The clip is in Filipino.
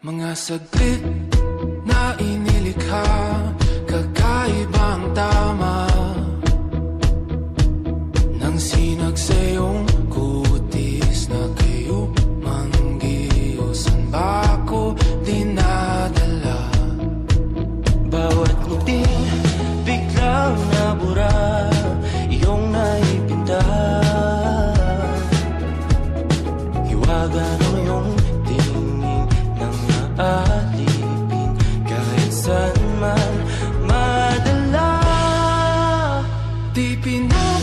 Mga saglit na inilikha, kakaibang tama nang sinag sa iyong kutis na kayo manggiusan ba ako dinadala? Bawat ngiti biglang nabura, iyong naipinta. Hiwaga ng iyong tingin nang naalipin kahit saan man madala. Di pinag